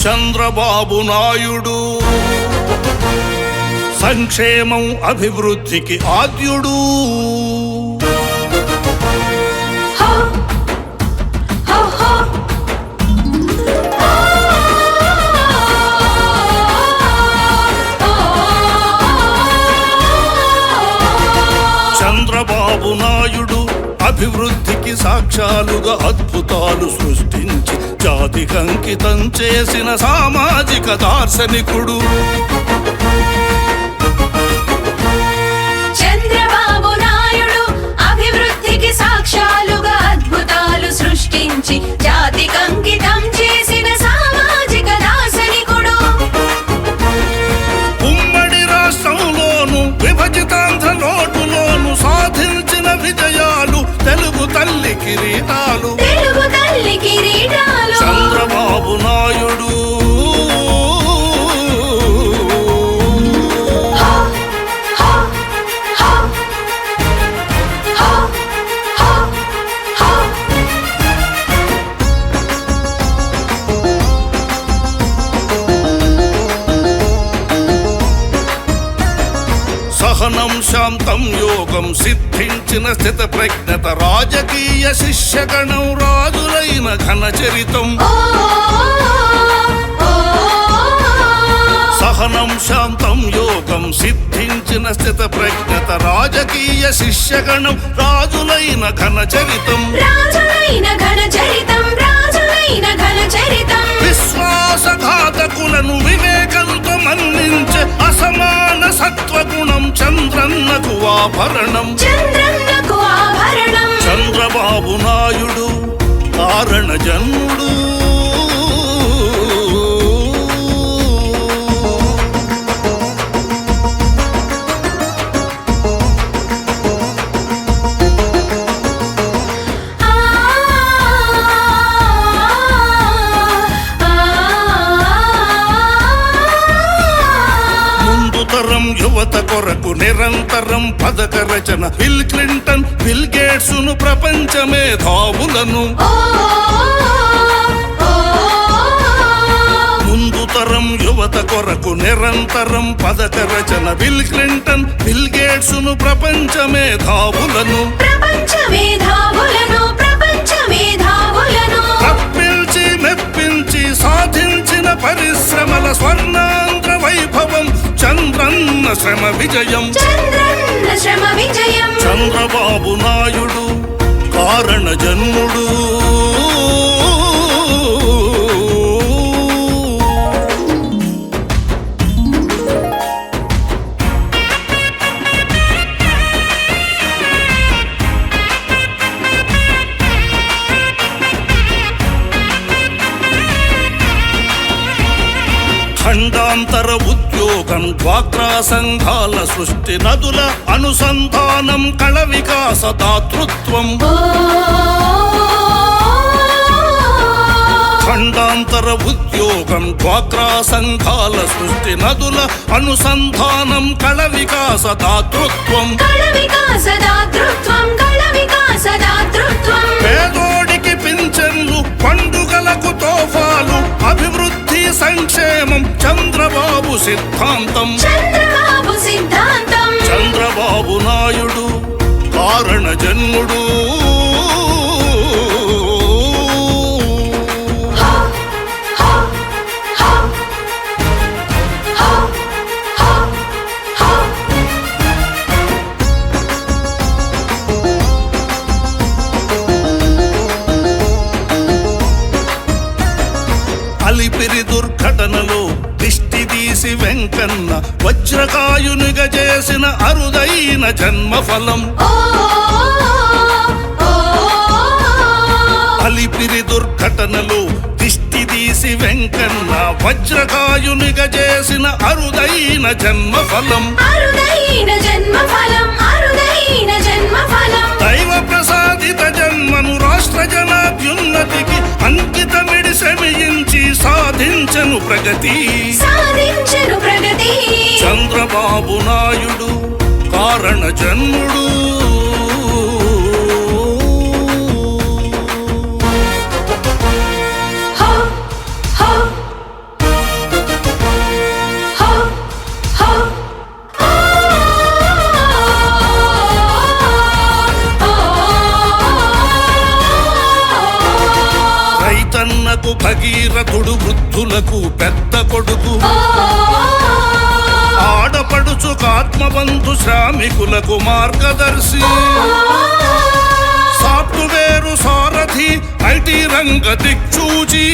చంద్రబాబు నాయుడు సంక్షేమం అభివృద్ధికి ఆద్యుడు. చంద్రబాబు నాయుడు అభివృద్ధికి సాక్ష్యాలుగా అద్భుతాలు సృష్టించి జాతికి అంకితం చేసిన సామాజిక దార్శనికుడు. చంద్రబాబు నాయుడు అభివృద్ధికి సాక్ష్యాలుగా అద్భుతాలు సృష్టించి జాతికి అంకితం చేసిన సామాజిక దార్శనికుడు. ఉమ్మడి రాష్ట్రంలోను విభజితాంధ్ర లోటులోను సాధించిన విజయాలు తెలుగు తల్లి కిరీటాలు. చంద్రబాబు నాయుడు సహనం శాంతం యోగం సిద్ధించిన స్థిత ప్రజ్ఞత రాజకీయ శిష్యగణం రాజులైన ఘన చరితం. సహనం శాంతం యోగం సిద్ధించిన స్థిత ప్రజ్ఞత రాజకీయ శిష్యగణం రాజులైన ఘన చరితం. విశ్వాసఘాతకులను వివేకంతో మన్నించే అసమాన సత్వగుణం చంద్రన్నకు ఆభరణం. చంద్రబాబు నాయుడు కారణ జన్ముడు. యువత కొరకు నిరంతరం పథక రచన బిల్ క్లింటన్ బిల్ గేట్స్ ను ప్రపంచ మేధావులను. ముందు తరం యువత కొరకు నిరంతరం పథక రచన బిల్ క్లింటన్ బిల్ గేట్స్ ను ప్రపంచ మేధావులను. తప్పించి మెప్పించి సాధించిన పరిశ్రమల స్వర్ణాంధ్ర వైభవం చంద్రన్న శ్రమ విజయం. చంద్రబాబు నాయుడు కారణ జన్ముడు. ఖండాంతర ఉద్యోగం డ్వాక్రా సంఘాల సృష్టి నదుల అనుసంధానం కళ వికాస దాతృత్వం. ఖండాంతర ఉద్యోగం డ్వాక్రా సంఘాల సృష్టి నదుల అనుసంధానం కళ వికాస దాతృత్వం. పేదోడికి పింఛన్లు పండుగలకు తోఫాలు అభివృద్ధి సంక్షేమం చంద్రబాబు సిద్ధాంతం. చంద్రబాబు నాయుడు కారణ జన్ముడు. అలిపిరి దుర్ఘటనలో దిష్టి తీసి వెంకన్న వజ్రకాయునిగా చేసిన అరుదైన జన్మఫలం. అలిపిరి దుర్ఘటనలో దిష్టి తీసి వెంకన్న వజ్రకాయునిగా చేసిన అరుదైన జన్మఫలం. దైవ ప్రసాదిత జన్మను రాష్ట్ర జనాభ్యున్నతికి అంకితమిడి శ్రమించి సాధించను ప్రగతి. చంద్రబాబు నాయుడు కారణ జన్ముడు. వృద్ధులకు పెద్ద కొడుకు, ఓ ఆడపడుచుకు ఆత్మబంధు, శ్రామికులకు మార్గదర్శి, సాఫ్ట్వేరు సారథి, ఐటీ రంగ దిక్చూచి,